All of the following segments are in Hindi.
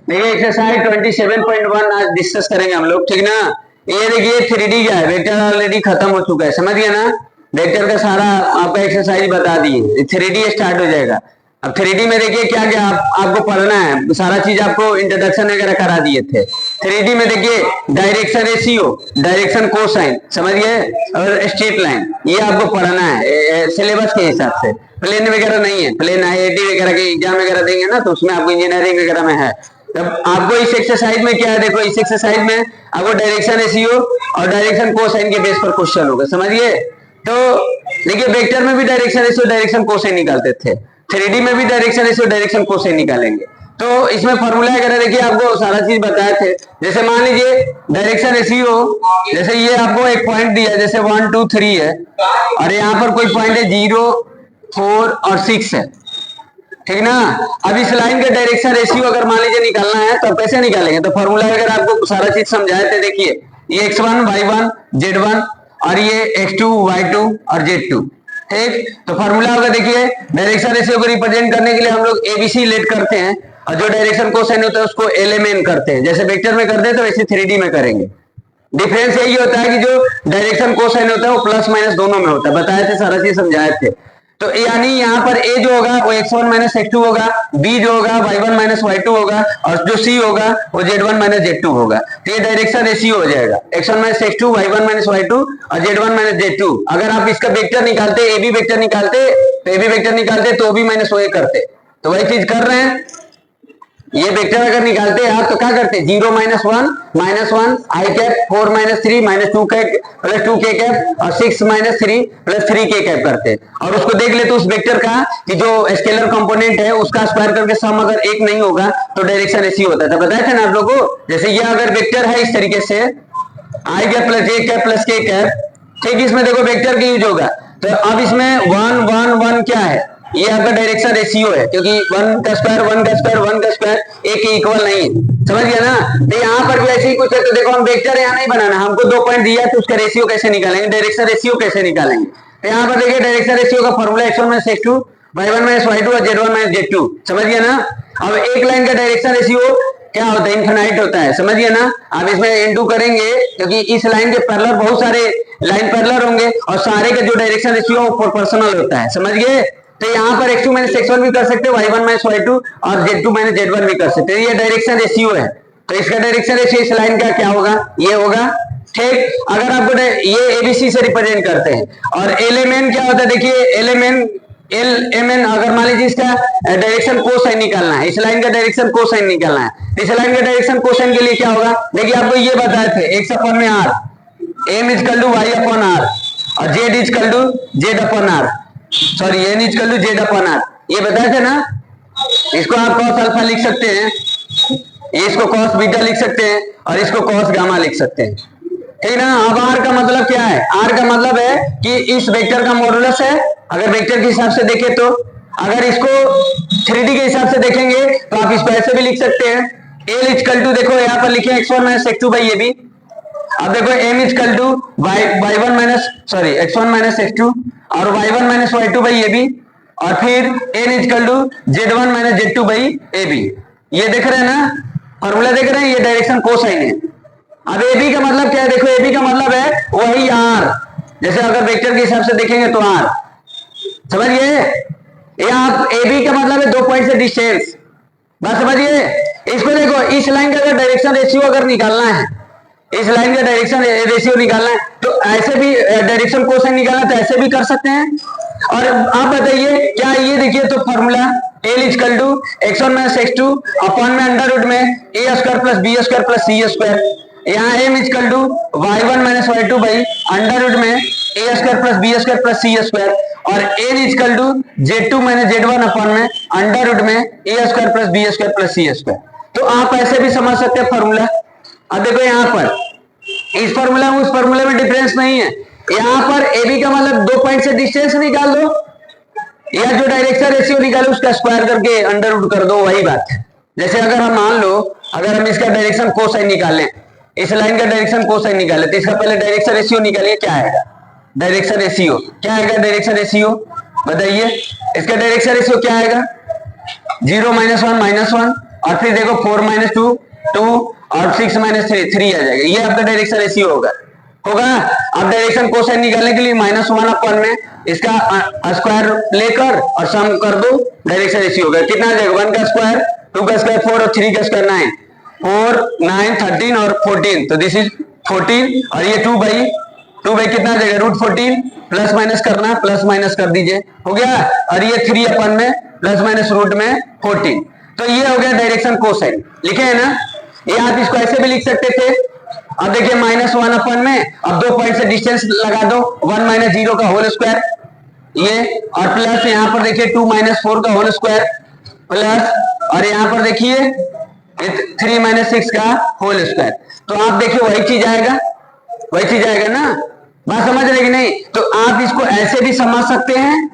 देखिए एक्सरसाइज 27.1 आज डिस्कस करेंगे हम लोग, ठीक ना। ये देखिए 3D क्या है, वेक्टर ऑलरेडी खत्म हो चुका है, समझ गया ना। वेक्टर का सारा आपका एक्सरसाइज बता दिए, 3D स्टार्ट हो जाएगा। अब 3D में देखिए क्या क्या आपको पढ़ना है, सारा चीज आपको इंट्रोडक्शन वगैरह करा दिए थे। 3D में देखिए डायरेक्शन रेशियो, डायरेक्शन कोसाइन, समझ गए, और स्ट्रेट लाइन, ये आपको पढ़ना है सिलेबस के हिसाब से। प्लेन वगैरह नहीं है, प्लेन IIT वगैरह के एग्जाम वगैरह देंगे ना तो उसमें आपको इंजीनियरिंग वगैरह में है। तब आपको इस एक्सरसाइज में क्या है, देखो इस एक्सरसाइज में आपको डायरेक्शन रेशियो और डायरेक्शन कोसाइन के बेस पर क्वेश्चन होगा, समझिए। तो देखिए वेक्टर में भी डायरेक्शन रेशियो डायरेक्शन कोसाइन निकालते थे, 3D में भी डायरेक्शन रेशियो डायरेक्शन कोसाइन निकालेंगे। तो इसमें फॉर्मूला वगैरह देखिए आपको सारा चीज बताए थे। जैसे मान लीजिए डायरेक्शन रेशियो, जैसे ये आपको एक पॉइंट दिया, जैसे 1 2 3 है, और यहाँ पर कोई पॉइंट है 0 4 और 6 है, ठीक ना। अब इस लाइन का डायरेक्शन रेशियो अगर मान लीजिए निकालना है तो कैसे निकालेंगे, तो फॉर्मूला अगर आपको सारा चीज समझाए थे, देखिए ये x1 y1 z1 और ये x2 y2 और z2, ठीक। तो फॉर्मूला होगा, देखिए डायरेक्शन रेशियो को रिप्रेजेंट करने के लिए हम लोग ABC लेट करते हैं, और जो डायरेक्शन कोसाइन होता है उसको LMN करते हैं। जैसे वेक्टर में करते हैं तो वैसे 3D में करेंगे। डिफरेंस यही होता है कि जो डायरेक्शन कोसाइन होता है वो प्लस माइनस दोनों में होता है, बताए थे, सारा चीज समझाए थे। तो यानी यहाँ पर A जो होगा वो x1 माइनस x2 होगा, B जो होगा y1 माइनस y2 होगा, और जो C होगा वो z1 माइनस z2 होगा। तो ये डायरेक्शन रेशियो हो जाएगा, x1 minus x2, y1 minus y2 और z1 माइनस z2। अगर आप इसका वेक्टर निकालते, AB वेक्टर निकालते, तो AB वेक्टर निकालते तो OB माइनस OA करते, तो वही चीज कर रहे हैं। ये वेक्टर अगर निकालते हैं आप तो क्या करते हैं, 0 minus 1 I cap, 4 minus 3 minus 2 cap plus 2 के कैप, और 6 माइनस 3 प्लस 3 के कैप करते हैं। और उसको देख ले तो उस वेक्टर का कि जो स्केलर कंपोनेंट है उसका स्क्वायर करके सम अगर एक नहीं होगा तो डायरेक्शन रेशियो होता है। तो बताया था ना आप लोगों को, जैसे ये अगर वेक्टर है इस तरीके से I cap plus J cap plus K cap, ठीक, इसमें देखो वेक्टर की यूज होगा। तो अब इसमें 1 1 1 क्या है, ये आपका डायरेक्शन रेशियो है, क्योंकि 1 का स्क्वायर 1 का स्क्वायर 1 का स्क्वायर एक के इक्वल नहीं है, समझ गया ना। तो यहाँ पर भी ऐसे ही कुछ है। तो देखो हम वेक्टर यहाँ नहीं बनाना, हमको 2 पॉइंट दिया है तो उसका रेशियो कैसे निकालेंगे, डायरेक्शन रेशियो कैसे निकालेंगे। तो यहाँ पर देखिए डायरेक्शन रेशियो का formula x1 minus x2, y1 minus y2 और z1 माइनस z2, समझ गया ना। अब एक लाइन का डायरेक्शन रेशियो क्या होता है, इनफिनाइट होता है, समझ गया ना। आप इसमें इनटू करेंगे क्योंकि इस लाइन के पैरेलल बहुत सारे लाइन पैरेलल होंगे, और सारे का जो डायरेक्शन रेशियो वो प्रोपोर्शनल होता है, समझ गए। तो यहाँ पर x2 माइनस x1 भी कर सकते हो, y1 माइनस y2 और z2 माइनस z1 भी कर सकते हो। ये डायरेक्शन रेशियो है। तो इसका डायरेक्शन रेशियो इस लाइन का क्या होगा, ये होगा, ठीक। अगर आपको ये ABC से रिप्रेजेंट करते हैं, और LMN क्या होता है, देखिए LMN अगर मान लीजिए इसका डायरेक्शन कोसाइन निकालना है, इस लाइन का डायरेक्शन कोसाइन निकालना है, इस लाइन का डायरेक्शन कोसाइन के लिए क्या होगा, देखिए आपको ये बताए थे x अपन में r, m equal to y अपन r और z इजकल टू z अपन r, sorry n equal to z अपन r, ये बताए थे ना। इसको आप cos अल्फा लिख सकते हैं, इसको cos बीटा लिख सकते हैं, और इसको cos गामा लिख सकते हैं, ठीक ना। अब r का मतलब क्या है, r का मतलब है कि इस वेक्टर का मॉडुलस है, अगर वेक्टर के हिसाब से देखें तो। अगर इसको 3D के हिसाब से देखेंगे तो आप इसको ऐसे भी लिख सकते हैं, l इजकल टू, देखो यहाँ पर लिखे x1 minus x2 by ab। अब देखो m equal to y1 minus sorry x1 minus x2 और y1 minus y2 by ab, और फिर n equal to z1 minus z2 by ab। ये देख रहे हैं ना, फॉर्मूला देख रहे हैं, ये डायरेक्शन कोसाइन है। अब AB का मतलब क्या है, देखो AB का मतलब है वही R, जैसे अगर वेक्टर के हिसाब से देखेंगे तो R, समझिए। ये आप AB का मतलब है 2 पॉइंट से डिस्टेंस, बात समझिए। इसको देखो, इस लाइन का अगर डायरेक्शन रेशियो अगर निकालना है, इस लाइन का डायरेक्शन रेशियो निकालना है तो ऐसे भी डायरेक्शन कोसाइन निकालना तो ऐसे भी कर सकते हैं। और आप बताइए क्या, ये देखिए तो formula L equal to x1 minus x2 upon में अंडर रूट में a square plus b square plus c square, यहाँ m equal to y1 minus y2 by under root में a square plus b square plus c square, और n equal to z2 minus z1 upon में अंडर रूट में a square plus b square plus c square. तो आप ऐसे भी समझ सकते हैं फॉर्मूला। अब देखो यहाँ पर इस फॉर्मूला में उस फॉर्मूला में डिफरेंस नहीं है, यहाँ पर AB का मतलब 2 पॉइंट से डिस्टेंस निकाल दो, या जो डायरेक्शन रेशियो निकालो उसका स्क्वायर करके अंडर रूट कर दो, वही बात है। जैसे अगर हम मान लो, अगर हम इसका डायरेक्शन कोसाइन निकालें, इस लाइन का डायरेक्शन कोसाइन निकाले, तो इसका पहले डायरेक्शन रेशियो निकालिए, क्या आएगा डायरेक्शन रेशियो, क्या आएगा डायरेक्शन रेशियो, बताइए। इसका डायरेक्शन रेशियो क्या आएगा, 0 माइनस 1 माइनस 1 और फिर देखो 4 माइनस 2 2 और 6 माइनस 3 3 आ जाएगा। ये आपका डायरेक्शन रेशियो होगा। अब डायरेक्शन कोसाइन निकालने के लिए -1/n में इसका स्क्वायर लेकर और सम कर दो, डायरेक्शन रेशियो होगा। कितना आ जाएगा? 1 का स्क्वायर 2 का स्क्वायर 4 और 3 का स्क्वायर 9 4 9 13 और 14, तो दिस इज 14 और ये 2 बाई कितना आ जाएगा? √14 प्लस माइनस करना, प्लस माइनस कर दीजिए, हो गया। और ये 3/n में प्लस माइनस रूट में 14, तो ये हो गया डायरेक्शन कोसाइन। लिखे है ना? ये आप इसको ऐसे भी लिख सकते थे। अब देखिए -1/n में अब 2 पॉइंट से डिस्टेंस लगा दो, 1 - 0 का होल स्क्वायर ये, और प्लस यहाँ पर देखिए 2 - 4 का होल स्क्वायर प्लस, और यहाँ पर देखिए 3 - 6 का होल स्क्वायर। तो आप देखिए वही चीज आएगा ना? बात समझ रहे कि नहीं? तो आप इसको ऐसे भी समझ सकते हैं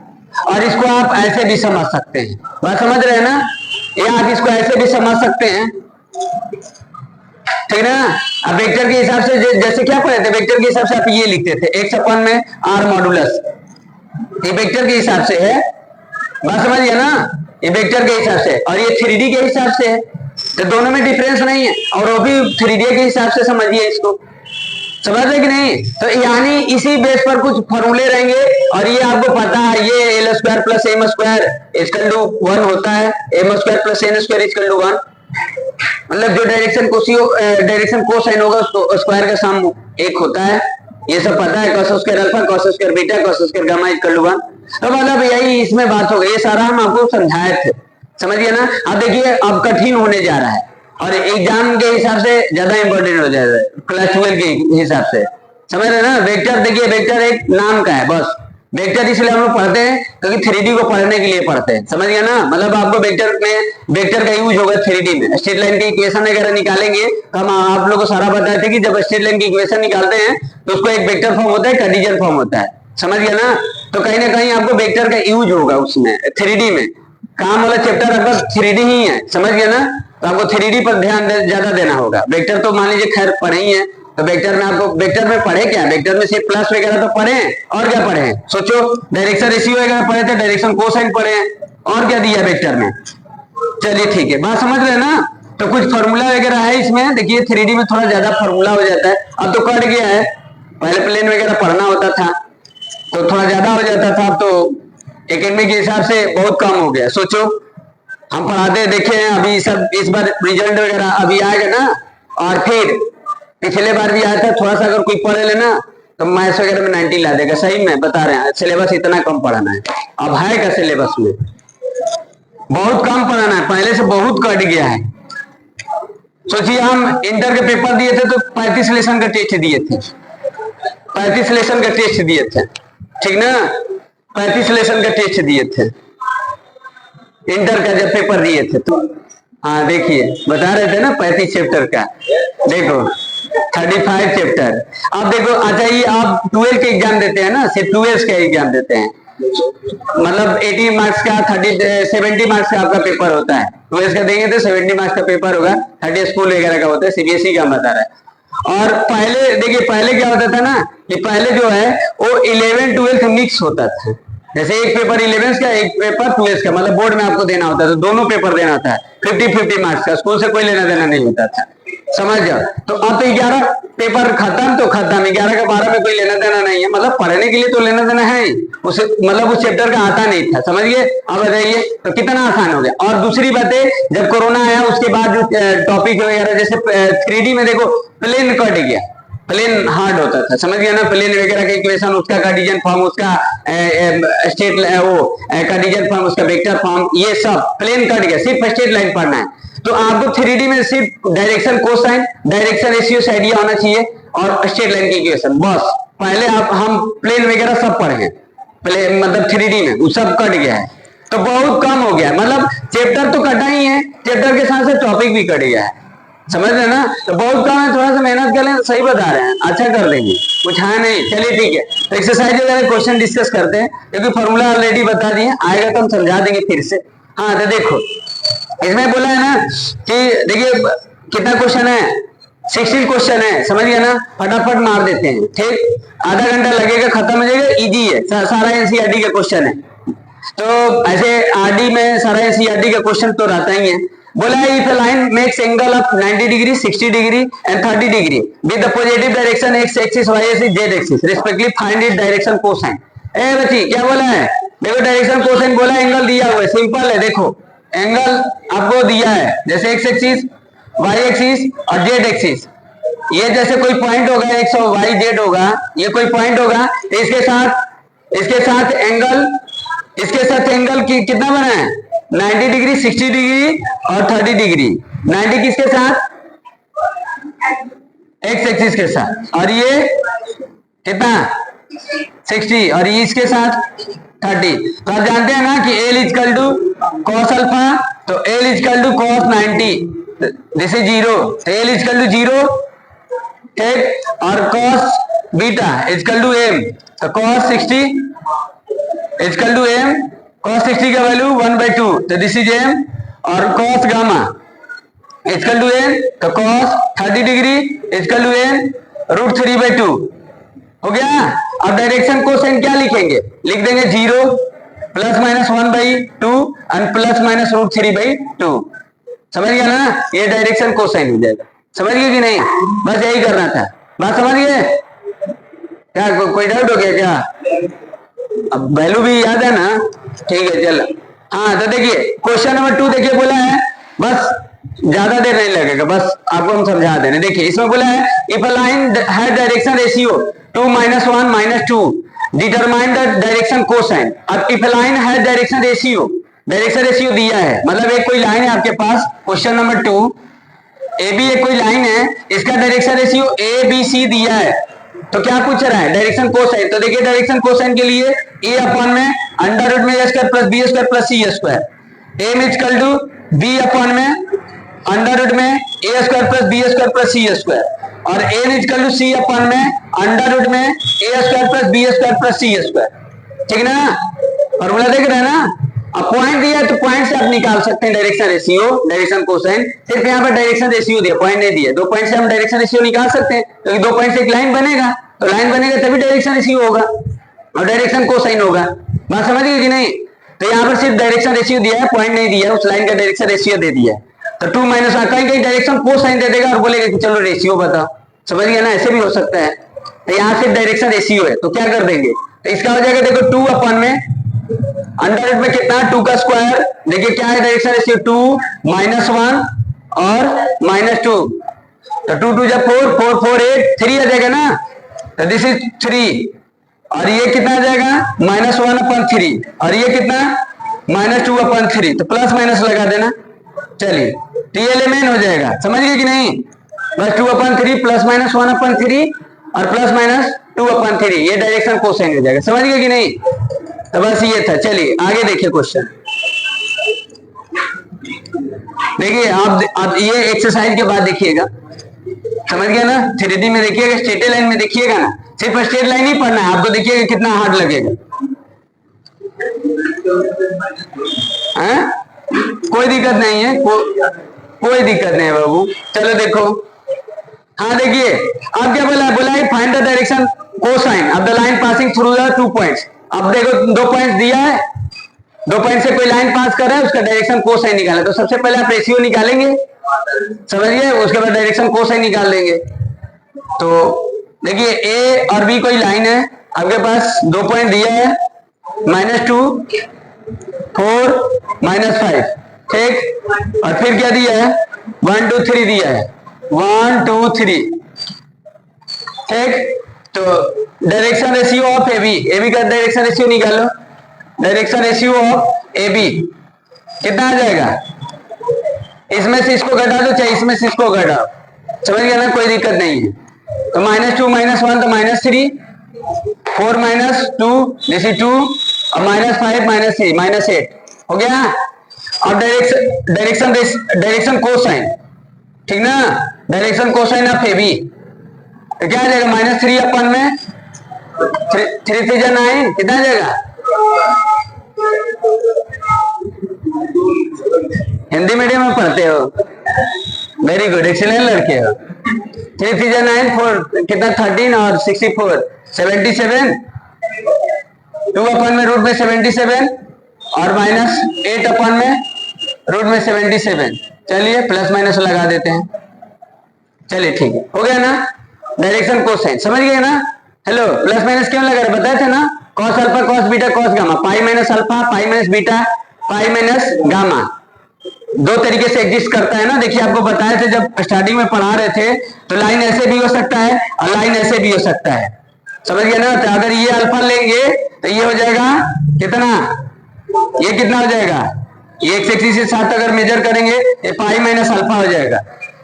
और इसको आप ऐसे भी समझ सकते हैं। बात समझ रहे हैं ना? ये आप इसको ऐसे भी समझ सकते हैं, ठीक ना? अब वेक्टर के हिसाब से जैसे क्या पढ़े थे, वेक्टर के हिसाब से आप ये लिखते थे x/r मॉडुलस, ये वेक्टर के हिसाब से है। बात समझिए ना? ये वेक्टर के हिसाब से और ये 3D के हिसाब से है, तो दोनों में डिफरेंस नहीं है। और वो भी 3D के हिसाब से समझिए इसको, समझ रहे कि नहीं? तो यानी इसी बेस पर कुछ फॉर्मूले रहेंगे और ये आपको पता है, ये l² + m² = 1 होता है, m² + n² = 1, मतलब जो डायरेक्शन कोसाइन होगा उसको स्क्वायर का सम 1 होता है। ये सब पता है, cos² alpha, cos² beta, cos² gamma = 1। तो मतलब यही इसमें बात हो गई, ये सारा हम आपको समझाए थे, समझिए ना? अब देखिए अब कठिन होने जा रहा है और एग्जाम के हिसाब से ज्यादा इंपॉर्टेंट हो जाएगा, क्लास 12 के हिसाब से, समझ रहे ना? वेक्टर देखिए, वेक्टर एक नाम का है बस। वेक्टर इसलिए हम लोग पढ़ते हैं क्योंकि 3D को पढ़ने के लिए पढ़ते हैं, समझ गया ना? मतलब आपको वेक्टर का यूज होगा 3D में। स्ट्रेट लाइन की इक्वेशन वगैरह निकालेंगे तो हम आप लोग को सारा बताए थे कि जब स्ट्रेट लाइन की इक्वेशन निकालते हैं तो उसको एक वेक्टर फॉर्म होता है, कार्टेशियन फॉर्म होता है, समझ गया ना? तो कहीं ना कहीं आपको वेक्टर का यूज होगा उसमें 3D में। काम वाला चैप्टर आपका 3D ही है, समझ गया ना? तो आपको 3D पर ध्यान ज्यादा देना होगा। वेक्टर तो मान लीजिए खैर पढ़े ही है, तो वेक्टर में आपको, वेक्टर में पढ़े क्या? वेक्टर में सिर्फ प्लस वगैरह तो पढ़े हैं, और क्या पढ़े हैं? सोचो, डायरेक्शन रेशियो वगैरह पढ़े थे, डायरेक्शन कोसाइन पढ़े हैं, और क्या दिया वेक्टर में? चलिए ठीक है, बात समझ रहे हैं ना? तो कुछ फॉर्मूला वगैरह है इसमें, देखिए 3D में थोड़ा ज्यादा फॉर्मूला हो जाता है। अब तो कट गया है, पहले प्लेन वगैरह पढ़ना होता था तो थोड़ा ज्यादा हो जाता था, अब तो एकेडमी के हिसाब से बहुत कम हो गया। सोचो हम पढ़ाते देखे हैं, अभी सब इस बार रिजल्ट वगैरह अभी आएगा ना, और फिर पिछले बार भी आया था, थोड़ा सा अगर कोई पढ़े लेना तो मैथ्स वगैरह में 90 ला देगा। सही में बता रहे हैं, सिलेबस इतना कम पढ़ाना है। अब है क्या सिलेबस में? बहुत कम पढ़ाना है, पहले से बहुत कट गया है। सोचिए हम इंटर के पेपर दिए थे तो 35 लेसन का टेस्ट दिए थे, 35 लेसन का टेस्ट दिए थे, ठीक ना? 35 लेसन का टेस्ट दिए थे इंटर का जब पेपर दिए थे तो। हाँ देखिए बता रहे थे ना 35 चैप्टर का, देखो 35 चैप्टर। अब देखो अच्छा, ये आप 12 के एग्जाम देते हैं ना, सिर्फ 12 का एग्जाम देते हैं, मतलब 80 मार्क्स का 70 मार्क्स का आपका पेपर होता है। 12 का देंगे तो 70 मार्क्स का पेपर होगा, 30 स्कूल वगैरह का होता है, CBSE का बता रहा है। और पहले देखिए, पहले क्या होता था ना कि पहले जो है वो 11 12 मिक्स होता था। जैसे एक पेपर 11 का, एक पेपर 12 का, मतलब बोर्ड में आपको देना होता है, तो दोनों पेपर देना होता है, 50-50 मार्क्स का, स्कूल से कोई लेना देना नहीं होता था, समझ जाओ। तो अब तो 11 पेपर खत्म, तो खत्म, 11 का 12 में कोई लेना देना नहीं है, मतलब पढ़ने के लिए तो लेना देना है, उसे मतलब उस चैप्टर का आता नहीं था, समझ गए? अब बताइए तो कितना आसान हो गया। और दूसरी बात है, जब कोरोना आया उसके बाद जो टॉपिक वगैरह, जैसे 3D में देखो प्लेन कट गया, प्लेन हार्ड होता था, समझ गया ना? प्लेन वगैरह का इक्वेशन, उसका कार्टेशियन फॉर्म, उसका स्ट्रेट वो कार्टेशियन फॉर्म, उसका वेक्टर फॉर्म, ये सब प्लेन कट गया, सिर्फ स्ट्रेट लाइन पढ़ना है। तो आपको 3D में सिर्फ डायरेक्शन कोसाइन, डायरेक्शन रेशियो से आइडिया होना चाहिए और स्ट्रेट लाइन की इक्वेशन, बस। पहले आप हम प्लेन वगैरह सब पढ़े हैं, प्लेन मतलब 3D में वो सब कट गया है, तो बहुत कम हो गया, मतलब चैप्टर तो कटा ही है, चैप्टर के साथ साथ टॉपिक भी कट गया है, समझ रहे ना? तो बहुत कम है, थोड़ा सा मेहनत कर लें, सही बता रहे हैं, अच्छा कर देंगे, कुछ है नहीं। चलिए ठीक है, तो एक्सरसाइज वगैरह क्वेश्चन डिस्कस करते हैं, क्योंकि फॉर्मूला ऑलरेडी बता दिए, आएगा तो हम समझा देंगे फिर से। हाँ तो देखो इसमें बोला है ना कि देखिए कितना क्वेश्चन है, 16 क्वेश्चन है, समझ गया ना? फटाफट मार देते हैं, ठीक, आधा घंटा लगेगा, खत्म हो जाएगा, इजी है, सारा NCERT का क्वेश्चन है। तो ऐसे RD में सारा NCERT का क्वेश्चन तो रहता ही है। बोला है if line makes angle of 90 degree 60 degree and 30 degree with the positive direction X axis Y axis Z axis respectively find it direction cosine. ए बच्ची क्या बोला है, देखो डायरेक्शन कोसाइन बोला, एंगल दिया हुआ है, सिंपल है। देखो एंगल आपको दिया है, जैसे एक्स एक्सिस वाई एक्सिस और जेड एक्सिस, ये जैसे कोई पॉइंट होगा एक्स और वाई जेड होगा, ये कोई पॉइंट होगा, तो इसके साथ एंगल कितना बना है 90 डिग्री 60 डिग्री और 30 डिग्री। 90 किसके साथ, एक्स एक्सिस के साथ, और ये कितना 60 और ये इसके साथ 30। तो आप जानते हैं ना कि L equal to cos alpha, तो L equal to cos 90, this is 0, तो L इजकल टू 0, ठीक, और cos beta equal to m, तो cos 60 equal to m, cos 60 का वैल्यू 1/2, तो दिस इज m, और cos gamma equal to n, तो cos 30 degree equal to n √3/2 हो गया। अब डायरेक्शन कोसाइन क्या लिखेंगे, लिख देंगे 0 प्लस माइनस 1/2 और प्लस माइनस √3/2। समझ गया ना, ये डायरेक्शन कोसाइन हो जाएगा। समझ गए कि नहीं, बस यही करना था, बात समझ गए क्या, कोई डाउट हो गया क्या, अब वैल्यू भी याद है ना, ठीक है चलो। हाँ तो देखिए क्वेश्चन नंबर 2 देखिए, बोला है, बस ज्यादा देर नहीं लगेगा, बस आपको हम समझा देने। देखिए इसमें बोला है if a line has direction ratio 2 -1 -2 determine the direction cosine. अब if a line has direction ratio दिया है, मतलब एक कोई लाइन है आपके पास, क्वेश्चन नंबर 2 ए बी एक कोई लाइन है, इसका direction ratio A B C दिया है, तो क्या पूछ रहा है डायरेक्शन कोसाइन। तो देखिए डायरेक्शन कोसाइन के लिए ए अपॉन में अंडर रूट में A square plus B square plus C square, M is equal to B upon में अंडर रूट में A square plus B square plus C square, और N is equal to C upon में अंडर रूट में A square plus B square plus C square. ठीक ना, फॉर्मूला देख रहे हैं ना। अब पॉइंट दिया है तो पॉइंट से आप निकाल सकते हैं डायरेक्शन रेशियो, डायरेक्शन कोसाइन। सिर्फ यहाँ पर डायरेक्शन रेशियो दिया, पॉइंट नहीं दिया, 2 पॉइंट से हम डायरेक्शन रेशियो निकाल सकते हैं, क्योंकि 2 पॉइंट से एक लाइन बनेगा, तो लाइन बनेगा तभी डायरेक्शन रेशियो होगा और डायरेक्शन कोसाइन होगा। बात समझ गए कि नहीं। तो यहाँ पर सिर्फ डायरेक्शन रेशियो दिया है, पॉइंट नहीं दिया है, उस लाइन का डायरेक्शन रेशियो दे दिया है। तो 2 माइनस कहीं डायरेक्शन कोसाइन दे देगा और बोलेगा कि चलो रेशियो बताओ। समझ गया ना, ऐसे भी हो सकता है। तो यहाँ सिर्फ डायरेक्शन रेशियो है, तो क्या कर देंगे, तो इसका हो जाएगा देखो 2 अपॉन में अंडर रूट में कितना 2 का स्क्वायर, देखिए क्या है डायरेक्शन रेशियो 2 -1 और -2, तो 2 2 जब 4 4 4 8 3 आ जाएगा ना, तो दिस इज 3, और ये कितना आ जाएगा -1/3, और ये कितना -2/3, तो प्लस माइनस लगा देना। चलिए TLMN हो जाएगा, समझ गए कि नहीं। बस 2/3 प्लस माइनस 1/3 और प्लस माइनस 2/3, ये डायरेक्शन कोसाइन हो जाएगा। समझ गए कि नहीं, तो बस ये था। चलिए आगे देखिए क्वेश्चन, देखिए आप ये एक्सरसाइज के बाद देखिएगा, समझ गया ना। 3D में देखिएगा, स्ट्रेट लाइन में देखिएगा ना, सिर्फ स्ट्रेट लाइन ही पढ़ना है आपको, देखिएगा कितना हार्ड लगेगा। कोई दिक्कत नहीं है, कोई दिक्कत नहीं है बाबू। चलो देखो, हाँ देखिए अब क्या बोला है, find the direction cosine of the line passing through the 2 points. अब देखो 2 पॉइंट्स दिया है, 2 पॉइंट से कोई लाइन पास कर रहा है, उसका डायरेक्शन कोसाइन निकालना। तो सबसे पहले आप रेशियो निकालेंगे, समझिए, उसके बाद डायरेक्शन कोसाइन निकाल लेंगे। तो देखिए ए और बी कोई लाइन है, आपके पास 2 पॉइंट दिया है, -2 4 -5, ठीक, और फिर क्या दिया है 1 2 3 दिया है, 1 2 3, ठीक। तो direction ratio of A B का डायरेक्शन रेशियो निकालो। Direction ratio of A B कितना आ जाएगा, इसमें से इसको घटा दो, चाहे इसमें से इसको घटाओ, समझ गया ना, कोई दिक्कत नहीं है। तो -2 -1 तो -3, 4 -2 जैसे 2, और -5 -3 -8 हो गया। अब डायरेक्शन कोसाइन, ठीक ना, direction cosine of A B तो क्या आ जाएगा -3 अपन में 3 3 9, कितना आ जाएगा, हिंदी मीडियम में पढ़ते हो, वेरी गुड, एक्सीलेंट लड़के हो। 3 3 9 4 कितना 13 और 64 77, 2 अपन में रूट में 77 और -8 अपन में रूट में 77, चलिए प्लस माइनस लगा देते हैं। चलिए ठीक है, हो गया ना। डायरेक्शन कोसाइन समझ गए ना। हेलो, प्लस माइनस क्यों लगा रहे बताए थे ना, cos alpha cos beta cos gamma, pi minus alpha pi minus beta pi minus gamma, दो तरीके से एग्जिस्ट करता है ना। देखिए आपको बताए थे जब स्टार्टिंग में पढ़ा रहे थे, तो लाइन ऐसे भी हो सकता है और लाइन ऐसे भी हो सकता है, समझ गए ना। तो अगर ये अल्फा लेंगे तो ये हो जाएगा कितना, ये कितना हो जाएगा, ये एक्स एक्सिस के साथ अगर मेजर करेंगे ये पाई माइनस अल्फा हो जाएगा,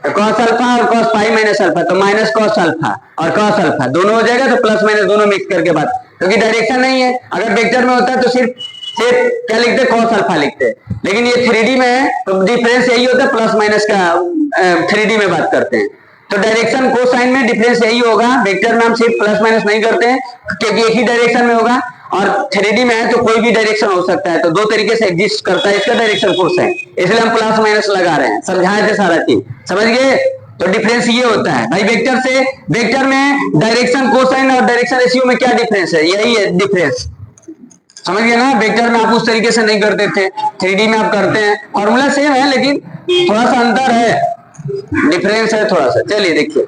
तो कॉस अल्फा और कॉस पाई माइनस अल्फा, तो माइनस कॉस अल्फा और कॉस अल्फा दोनों हो जाएगा, तो प्लस माइनस दोनों मिक्स करके बात, क्योंकि डायरेक्शन नहीं है। अगर वेक्टर में होता है तो सिर्फ क्या लिखते, कॉस अल्फा लिखते, लेकिन ये 3D में है तो डिफरेंस यही होता है प्लस माइनस का, 3D में बात करते हैं। तो डायरेक्शन कोसाइन में डिफरेंस यही होगा, वेक्टर में हम सिर्फ प्लस माइनस नहीं करते हैं क्योंकि एक ही डायरेक्शन में होगा, और 3D में है तो कोई भी डायरेक्शन हो सकता है, तो दो तरीके से एग्जिस्ट करता है इसका डायरेक्शन कोसाइन, इसलिए हम प्लस माइनस लगा रहे हैं, समझाए थे सारा चीज, समझ गए। तो डिफरेंस ये होता है भाई, वेक्टर से वेक्टर में डायरेक्शन कोसाइन और डायरेक्शन रेशियो में क्या डिफरेंस है, यही है डिफरेंस, समझ गए ना। वेक्टर में आप उस तरीके से नहीं करते थे, 3D में आप करते हैं, फॉर्मूला सेम है लेकिन थोड़ा सा अंतर है, डिफरेंस है थोड़ा सा। चलिए देखिए,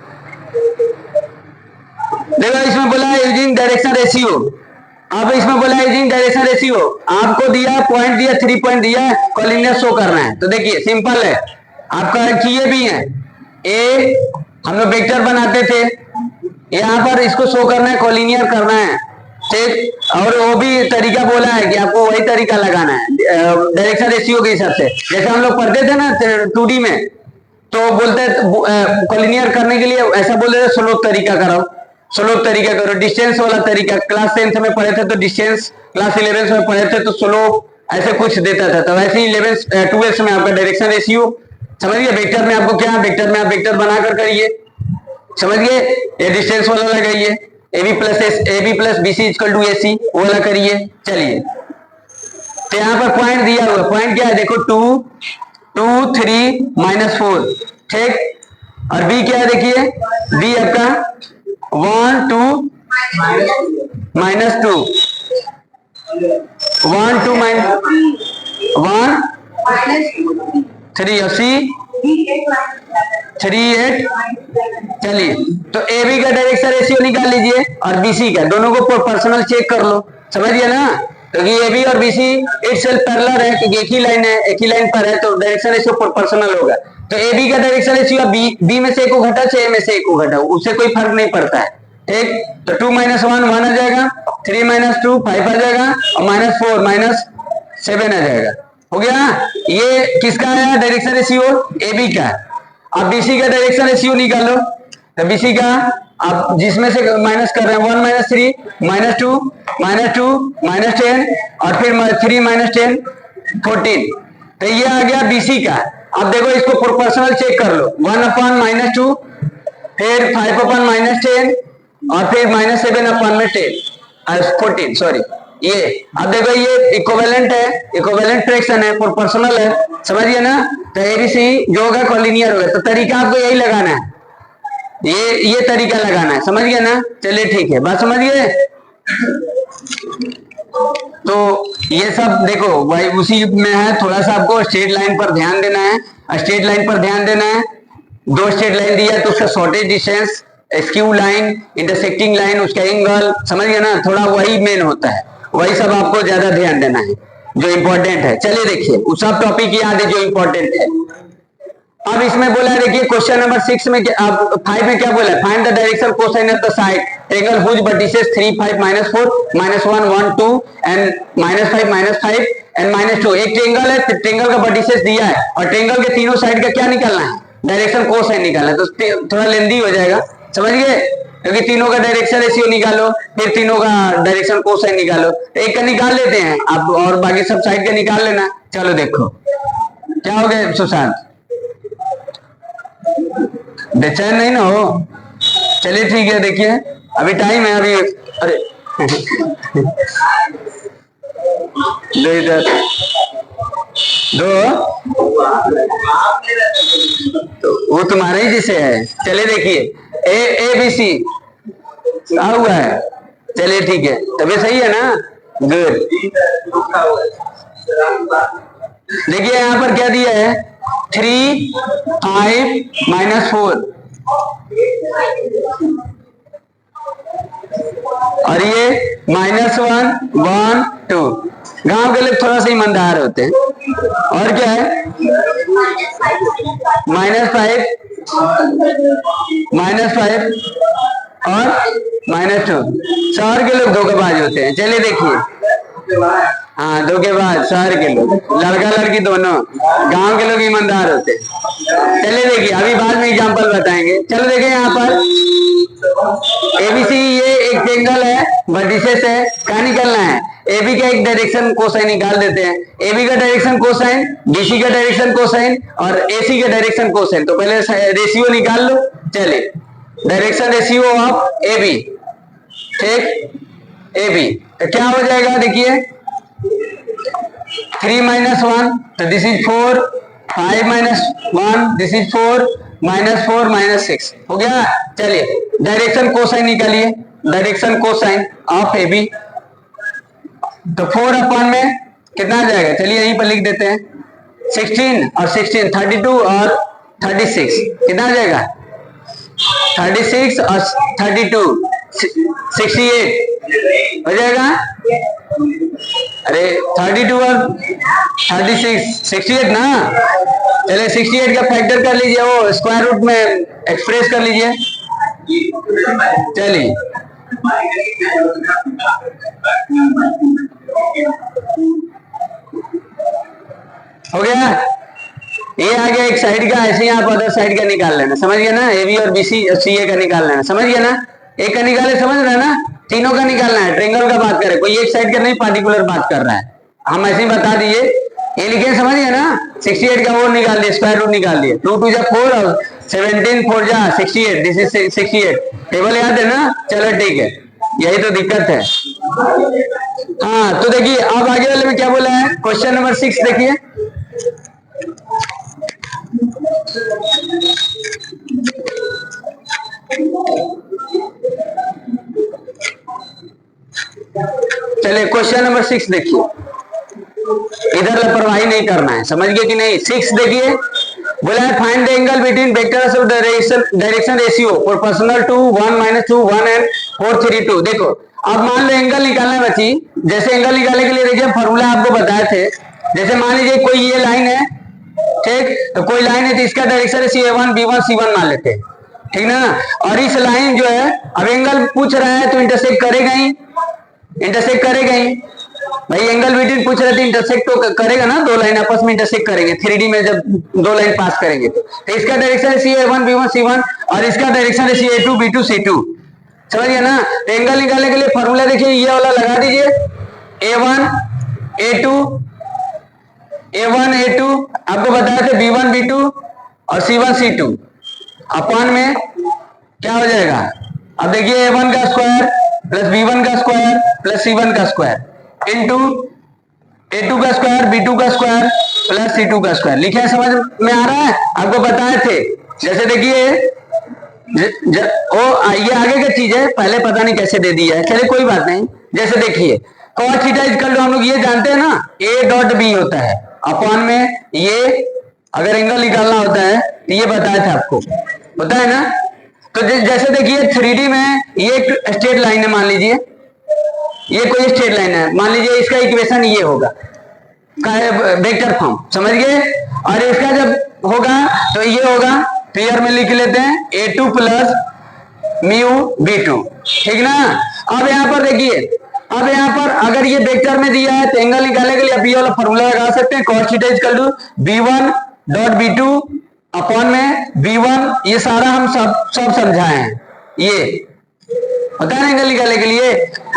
देखो इसमें बोला है यूजिंग डायरेक्शन रेशियो, अब इसमें बोला है यूजिंग डायरेक्शन रेशियो, आपको दिया पॉइंट दिया 3 पॉइंट दिया, कोलिनियर शो करना है, तो देखिए सिंपल है, आपका किए भी है ए, हम लोग वेक्टर बनाते थे, यहाँ पर इसको शो करना है, कोलिनियर करना है, ठीक। और वो भी तरीका बोला है कि आपको वही तरीका लगाना है डायरेक्शन रेशियो के हिसाब से, जैसे हम लोग पढ़ते थे ना 2D में, तो बोलते कोलिनियर करने के लिए ऐसा बोल रहे स्लोप तरीका करो, स्लोप तरीका करो, डिस्टेंस वाला तरीका, क्लास 10th में पढ़े थे तो डिस्टेंस, क्लास 11th में पढ़े थे तो स्लोप, ऐसे कुछ देता था। तो वैसे ही 11th 12th में आपका डायरेक्शन रेशियो, समझिए। वेक्टर में आपको क्या, वेक्टर में आप वेक्टर बनाकर करिए, समझिए, ये डिस्टेंस वाला लगाइए, AB plus BC equal to AC वो वाला करिए। चलिए, तो यहाँ पर पॉइंट दिया हुआ, पॉइंट क्या है देखो 2 2 3 -4, ठीक। और B क्या है देखिए, B आपका 1 2 -2 1 2 1 3 और C 3 8। चलिए, तो AB का डायरेक्शन रेशियो निकाल लीजिए और BC का, दोनों को प्रोपोर्शनल चेक कर लो, समझिए ना, क्योंकि AB और BC इटसेल्फ पैरेलल है, क्योंकि एक ही लाइन है, एक ही लाइन पर है, तो डायरेक्शन रेशियो प्रोपोर्शनल होगा। तो AB का डायरेक्शन रेशियो B में से एक को घटा, चाहे A में से एक को घटा, उससे कोई फर्क नहीं पड़ता है, ठीक। तो 2 - 1 1 आ जाएगा, 3 - 2 5 आ जाएगा, और -4 -7 आ जाएगा, हो गया। ये किसका है डायरेक्शन रेशियो, AB का। अब BC का डायरेक्शन रेशियो निकालो, तो BC का आप जिसमें से माइनस कर रहे हैं 1 - 3 -2 -2 -10 और फिर 3 - 10 14, तो ये आ गया BC का। अब देखो इसको प्रोपोर्शनल चेक कर लो, 1/-2 फिर 5/-10 और फिर -7/10 14, सॉरी ये। अब देखो ये इक्विवेलेंट है, इक्विवेलेंट फ्रैक्शन है, प्रोपोर्शनल है, समझिए ना। तो ABC जो होगा कोलिनियर होगा, तो तरीका आपको यही लगाना है, ये तरीका लगाना है, समझ गए ना। चलिए ठीक है, बात समझ गए। तो ये सब देखो भाई उसी में है, थोड़ा सा आपको स्ट्रेट लाइन पर ध्यान देना है, स्ट्रेट लाइन पर ध्यान देना है। दो स्ट्रेट लाइन दिया तो उसका shortage distance, skew line, intersecting line, उसका एंगल, समझ गए ना, थोड़ा वही मेन होता है, वही सब आपको ज्यादा ध्यान देना है जो इंपॉर्टेंट है। चलिए देखिए, उस सब टॉपिक याद है जो इंपॉर्टेंट है। अब इसमें बोला है देखिए क्वेश्चन नंबर 6 में 5 में क्या बोला है, find the direction cosine of the side triangle whose vertices 3 5 -4 -1 1 2 and -5 -5 and -2। एक ट्रायंगल है, ट्रायंगल का वर्टिसेस दिया है और ट्रायंगल के तीनों साइड का क्या निकालना है, डायरेक्शन कोसाइन निकालना है। तो थोड़ा लेंदी हो जाएगा, समझ गए, क्योंकि तीनों का डायरेक्शन रेशियो निकालो, फिर तीनों का डायरेक्शन कोसाइन निकालो। तो एक का निकाल लेते हैं आप और बाकी सब साइड का निकाल लेना। चलो देखो क्या हो गया सुशांत, बेचैन नहीं ना हो। चलिए ठीक है, देखिए अभी टाइम है, अभी अरे दो इधर दो, तो वो तुम्हारे ही जैसे है। चलिए देखिए ABC क्या हुआ है, चलिए ठीक है, तभी सही है ना, गुड। देखिए यहाँ पर क्या दिया है, 3 5 -4 और ये -1 1 2। गांव के लोग थोड़ा सा ईमानदार होते हैं। और क्या है -5 -5 और -2। शहर के लोग धोखेबाज होते हैं। चलिए देखिए, हाँ धोखेबाज शहर के लोग, लड़का लड़की दोनों। गांव के लोग ईमानदार होते हैं। चलिए देखिए, अभी बाद में एग्जांपल बताएंगे। चलो देखिए यहाँ पर एबीसी, ये एक ट्रायंगल है, वर्टिसेस है, क्या निकालना है? एबी का एक डायरेक्शन कोसाइन निकाल देते हैं। एबी का डायरेक्शन कोसाइन, बीसी का डायरेक्शन कोसाइन और एसी का डायरेक्शन कोसाइन। तो पहले रेशियो निकाल लो। चलिए, डायरेक्शन रेशियो ऑफ एबी, ठीक, एबी तो क्या हो जाएगा? देखिए 3 -1 तो दिस इज 4, 5 -1 दिस इज 4, -4 -6 हो गया। चलिए डायरेक्शन कोसाइन निकालिए, डायरेक्शन कोसाइन ऑफ एबी। तो 4 अपॉन में कितना आ जाएगा? चलिए यहीं पर लिख देते हैं, 16 और 16 32 और 36 कितना आ जाएगा? 36 और 32 68 हो जाएगा। अरे 32 और 36 68 ना। चलिए 68 का फैक्टर कर लीजिए, वो स्क्वायर रूट में एक्सप्रेस कर लीजिए। चलिए हो गया। ये आ गया एक साइड का, ऐसे ही आप अदर साइड का निकाल लेना, समझ गया ना? एबी और बीसी सीए का निकाल लेना, समझ गया ना? एक का निकाले, समझ रहे ना? तीनों का निकालना है। ट्रायंगल का बात करें, कोई एक साइड का नहीं, पार्टिकुलर बात कर रहा है। हम ऐसे ही बता दिए, ये लिखे, समझ गए ना? 68 का वो निकाल दिए, स्क्वायर रूट निकाल दिए। 2 2 जा 4 और 17 4 जा 68, दिस इज 68। टेबल याद है ना? चलो ठीक है, यही तो दिक्कत है। हाँ तो देखिए, अब आगे वाले में क्या बोला है? क्वेश्चन नंबर 6 देखिए। चलिए क्वेश्चन नंबर 6 देखिए, इधर लापरवाही नहीं करना है, समझ गए कि नहीं? 6 देखिए, बोला है find the angle between vectors of direction ratio proportional to 1 - 2 1 and 4 3 2। देखो अब मान लो एंगल निकालना है बच्ची। जैसे एंगल निकालने के लिए देखिए फॉर्मूला आपको बताए थे। जैसे मान लीजिए कोई ये लाइन है, ठीक, तो कोई लाइन है तो इसका direction ratio A1 B1 C1 मान लेते हैं, ठीक ना? और इस लाइन जो है, अब एंगल पूछ रहा है तो इंटरसेक्ट करेगा ही, इंटरसेक्ट करेगा ही भाई। एंगल बिटवीन पूछ रहे थे, इंटरसेक्ट तो करेगा ना, दो लाइन आपस में इंटरसेक्ट करेंगे 3D में जब दो लाइन पास करेंगे। तो इसका direction ratio A1 B1 C1 और इसका direction ratio A2 B2 C2, समझ गया ना? तो एंगल निकालने के लिए फॉर्मूला देखिए, ये वाला लगा दीजिए, A1 A2 आपको बताया था B1 B2 और C1 C2 अपॉन में क्या हो जाएगा? अब देखिए A1 का स्क्वायर प्लस B1 का स्क्वायर प्लस C1 का स्क्वायर इनटू A2 का स्क्वायर B2 का स्क्वायर प्लस C2 का स्क्वायर। लिखे समझ में आ रहा है? आपको बताए थे। जैसे देखिए ये आगे का चीज है, पहले पता नहीं कैसे दे दिया है, चलिए कोई बात नहीं। जैसे देखिए cos थीटा इक्वल टू, हम लोग ये जानते हैं ना, A डॉट B होता है अपॉन में ये, अगर एंगल निकालना होता है तो ये बताया था आपको, होता है ना? तो जैसे देखिए 3D में ये एक स्ट्रेट लाइन है, मान लीजिए ये कोई स्ट्रेट लाइन है, मान लीजिए इसका इक्वेशन ये होगा वेक्टर फॉर्म, समझ गए? और इसका जब होगा तो ये होगा, क्लियर में लिख लेते हैं A2 प्लस म्यू B2, ठीक ना? अब यहाँ पर देखिए, अब यहाँ पर अगर ये वेक्टर में दिया है तो एंगल निकालने के लिए अब ये वाला फॉर्मूला लगा सकते हैं, cos theta equal to B1 dot B2 upon में B1, ये सारा हम सब समझाए हैं। ये होता है ना एंगल निकालने के लिए,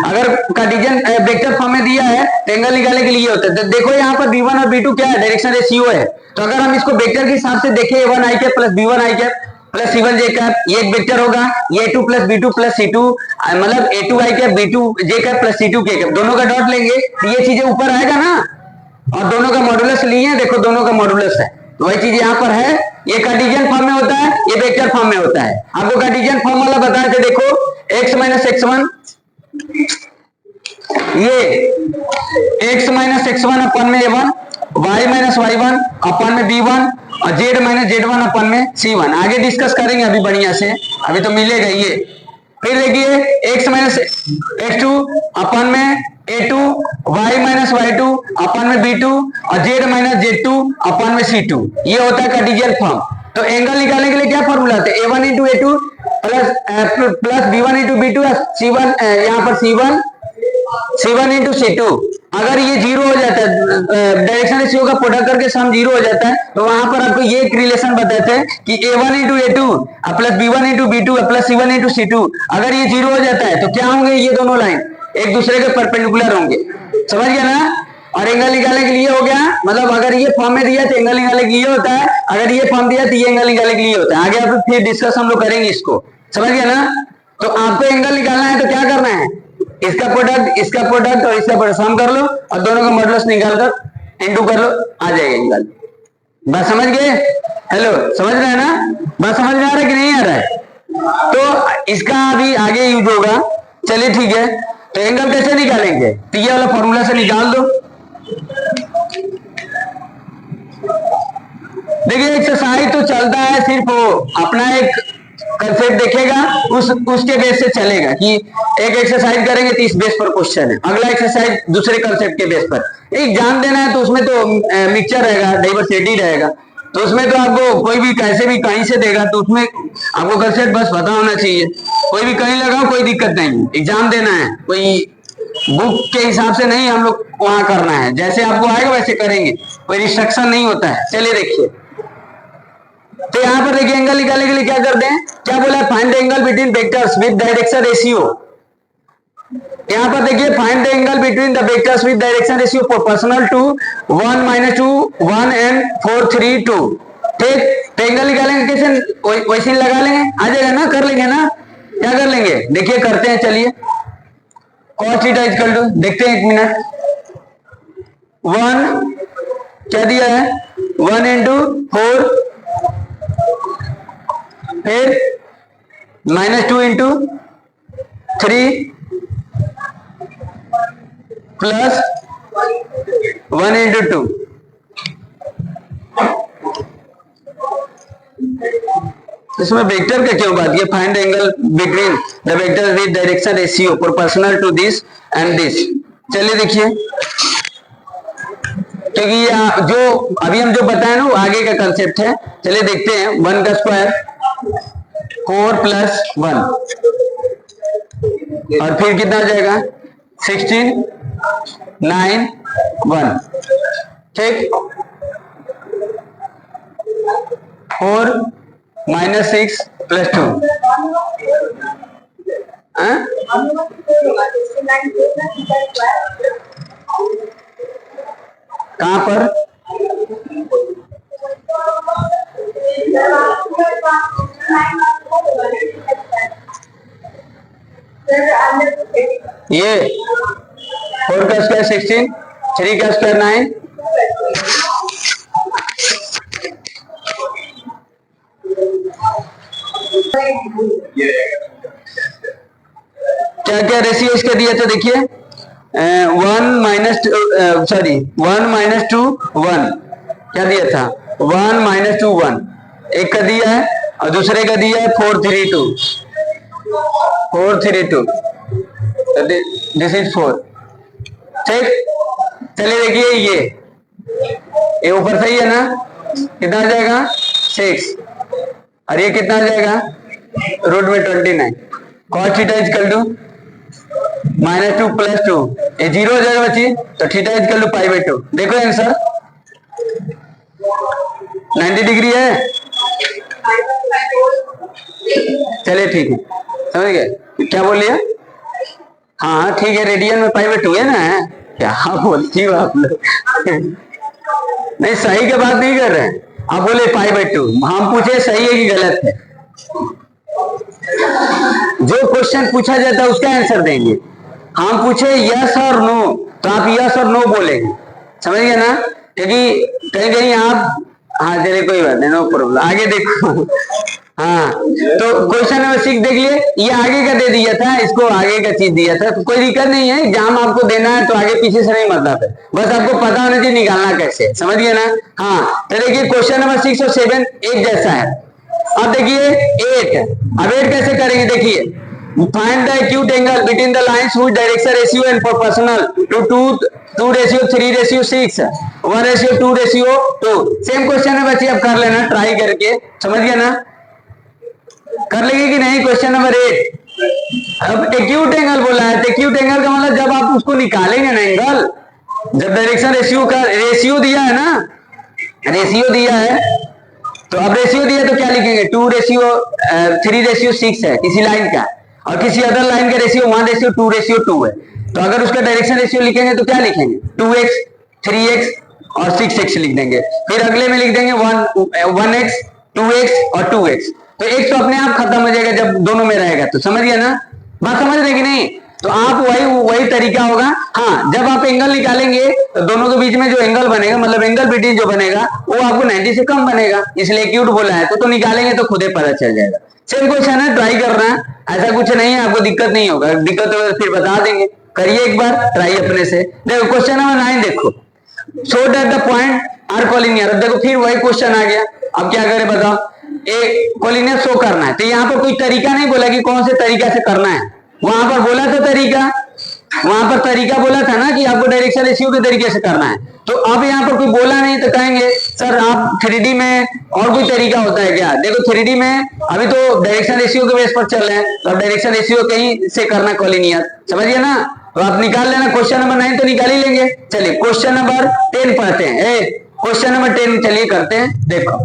अगर कार्टेशियन वेक्टर फॉर्म में दिया है तो एंगल निकालने के लिए होता है। तो देखो यहाँ पर B1 और B2 क्या है? डायरेक्शन रेशियो है। तो अगर हम इसको वेक्टर के हिसाब से देखें, A1 i cap plus B1 i cap plus C1 j cap, ये एक वेक्टर होगा। ये A2 plus B2 plus C2, मतलब A2 i cap B2 j cap plus C2 k cap, दोनों का डॉट लेंगे तो ये चीजें ऊपर आएगा ना, और दोनों का मॉडुलस लिए, देखो दोनों का मॉडुलस है, तो वही चीज यहाँ पर है। ये कार्टेशियन फॉर्म में होता है, ये वेक्टर फॉर्म में होता है। आपको कार्टेशियन फॉर्म वाला बताए थे, देखो x माइनस x1, ये x माइनस x1 अपन में A1 y माइनस y1 अपन में b1 और z माइनस z1 अपन में c1। आगे डिस्कस करेंगे अभी बढ़िया से, अभी तो मिलेगा ये। फिर देखिए x माइनस x2 अपन में a2, y माइनस y2 अपन में b2 और z माइनस z2 अपन में c2। ये होता है कार्टेशियन फॉर्म। तो एंगल निकालने के लिए क्या फॉर्मूला होता है, a1 into a2 plus b1 into b2 c1, यहाँ पर c1 इंटू c2। अगर ये जीरो हो जाता है, डायरेक्शन रेशियो का प्रोडक्ट करके सम जीरो हो जाता है, तो वहां पर आपको ये एक रिलेशन बताते हैं कि a1 into a2 plus b1 into b2 plus c1 into c2, अगर ये जीरो हो जाता है तो क्या होंगे, ये दोनों लाइन एक दूसरे के परपेंडिकुलर होंगे। समझ गया ना। और एंगल निकालने के लिए हो गया, मतलब अगर ये फॉर्म में दिया तो एंगल निकालने के लिए होता है, अगर ये फॉर्म दिया तो ये एंगल निकालने के लिए होता है। आगे आप फिर डिस्कस हम लोग करेंगे इसको। समझ गया ना। तो आपको एंगल निकालना है तो क्या करना है, इसका प्रोडक्ट और इसका प्रोडक्ट सम कर लो और दोनों का मॉडुलस निकाल कर इनटू कर लो, आ जाएगा एंगल। बात समझ गए। हेलो, समझ रहे हैं ना। बात समझ में आ रहा है कि नहीं आ रहा है। तो इसका अभी आगे यूज होगा। चलिए ठीक है। तो एंगल कैसे निकालेंगे, तो ये वाला फॉर्मूला से निकाल दो। देखिए एक्सरसाइज तो चलता है, सिर्फ वो अपना एक कंसेप्ट देखेगा, उसके बेस से चलेगा कि एक एक्सरसाइज करेंगे तो इस बेस पर क्वेश्चन है, अगला एक्सरसाइज दूसरे कंसेप्ट के बेस पर। एग्जाम देना है तो उसमें तो मिक्सचर रहेगा, डाइवर्सिटी रहेगा, तो उसमें तो आपको कोई भी कैसे भी कहीं से देगा, तो उसमें आपको कंसेप्ट बस पता होना चाहिए। कोई भी कहीं लगाओ कोई दिक्कत नहीं, एग्जाम देना है, कोई बुक के हिसाब से नहीं हम लोग वहां करना है, जैसे आपको आएगा वैसे करेंगे, कोई रिस्ट्रिक्शन नहीं होता है। चलिए देखिए, तो यहाँ पर देखिए एंगल निकालने के लिए क्या करते हैं, क्या बोला है, find the angle between vectors with direction ratio. यहाँ पर देखिए find the angle between the vectors with direction ratio proportional to 1 minus 2 1 and 4 3 2। ठीक, तो एंगल निकालेंगे कैसे, वैसे ही लगा लेंगे, आ जाएगा ना, कर लेंगे ना। क्या कर लेंगे, देखिए करते हैं। चलिए cos थीटा इक्वल टू, देखते हैं एक मिनट, 1 क्या दिया है, 1 इंटू 4, फिर -2 इंटू 3 प्लस 1 इंटू 2। इसमें वेक्टर का क्यों बात किया, find the angle between the vector with direction ratio proportional to this and this. चलिए देखिए, क्योंकि ये जो अभी हम जो बताए ना वो आगे का कंसेप्ट है। चलिए देखते हैं, 1 का स्क्वायर 4 प्लस 1 और फिर कितना हो जाएगा 16 9 1। ठीक, 4 माइनस 6 प्लस 2, कहां पर, ये 4 का स्क्वायर 16, 3 का स्क्वायर 9, क्या क्या रेशियो इसका दिया था देखिए, 1 माइनस 2 1 क्या दिया था, 1 माइनस 2 1 एक का दिया है, और दूसरे का दिया है 4 3 2 4 3 2, दिस इज 4। ठीक, चलिए देखिए ये ऊपर सही है ना, कितना आ जाएगा 6, और ये कितना आ जाएगा रूट में 29। cos theta equal to -2 plus 2, ये 0 हो जाएगा बच्ची, तो थीटा इक्वल टू π/2। देखो आंसर 90 डिग्री है। चलिए ठीक है, समझ गए क्या बोल लिया। हाँ ठीक है, रेडियन में π/2 है ना, क्या बोलती हो आप लोग नहीं, सही की बात नहीं कर रहे हैं आप, बोले π/2, हम पूछे सही है कि गलत है। जो क्वेश्चन पूछा जाता है उसका आंसर देंगे, हम पूछे यस और नो तो आप यस और नो बोलेंगे। समझ गए ना, क्योंकि कहीं कहीं आप, हाँ चलिए कोई बात नहीं, नो प्रॉब्लम। आगे देखो हाँ, तो क्वेश्चन नंबर 6 देख लिए, ये आगे का दे दिया था, इसको आगे का चीज दिया था, तो कोई दिक्कत नहीं है, एग्जाम आपको देना है तो आगे पीछे से नहीं मतलब है, बस आपको पता होना चाहिए निकालना कैसे, समझ गए ना। हाँ, तो देखिए क्वेश्चन नंबर 6 और 7 एक जैसा है। अब देखिए 8, अब 8 कैसे करेंगे, देखिए find the acute angle between the lines which direction ratio and proportional to 2:3:6, 1:2:2। Same question है बच्चे, अब कर लेना ट्राई करके, समझ गया ना, कर लेंगे कि नहीं। क्वेश्चन नंबर 8, अब एक्यूट एंगल बोला है, तो एक्यूट एंगल का मतलब जब आप उसको निकालेंगे ना एंगल, जब डायरेक्शन रेशियो का रेशियो दिया है ना, रेशियो दिया है, तो अब रेशियो दिया तो क्या लिखेंगे, 2:3:6 है किसी लाइन का, और किसी अदर लाइन का रेशियो 1:2:2 है, तो अगर उसका डायरेक्शन रेशियो लिखेंगे तो क्या लिखेंगे, 2x 3x और 6x लिख देंगे, फिर अगले में लिख देंगे 1x 2x और 2x, तो x तो अपने आप खत्म हो जाएगा जब दोनों में रहेगा, तो समझ गया ना, बात समझ रहे कि नहीं। तो आप वही तरीका होगा। हाँ, जब आप एंगल निकालेंगे तो दोनों के बीच में जो एंगल बनेगा, मतलब एंगल बिटवीन जो बनेगा वो आपको 90 से कम बनेगा, इसलिए एक्यूट बोला है, तो निकालेंगे तो खुद ही पता चल जाएगा। सेम क्वेश्चन है, ट्राई करना है, ऐसा कुछ नहीं है, आपको दिक्कत नहीं होगा, दिक्कत हो फिर बता देंगे, करिए एक बार ट्राई अपने से। देखो क्वेश्चन नंबर 9 देखो, show that the point are collinear. अब देखो फिर वही क्वेश्चन आ गया, अब क्या करें बताओ, एक कोलिनियर शो करना है, तो यहाँ पर कोई तरीका नहीं बोला कि कौन से तरीका से करना है, वहां पर बोला था तरीका, वहां पर तरीका बोला था ना कि आपको डायरेक्शन रेशियो के तरीके से करना है, तो अब यहाँ पर कोई बोला नहीं, तो कहेंगे सर आप 3D में और कोई तरीका होता है क्या। देखो 3D में अभी तो डायरेक्शन रेशियो के बेस पर चल रहे हैं, तो अब डायरेक्शन रेशियो कहीं से करना कोलिनियर, समझिए ना, तो आप निकाल लेना। क्वेश्चन नंबर 9 तो निकाल ही लेंगे। चलिए क्वेश्चन नंबर 10 पढ़ते हैं, क्वेश्चन नंबर 10 चलिए करते हैं, देखो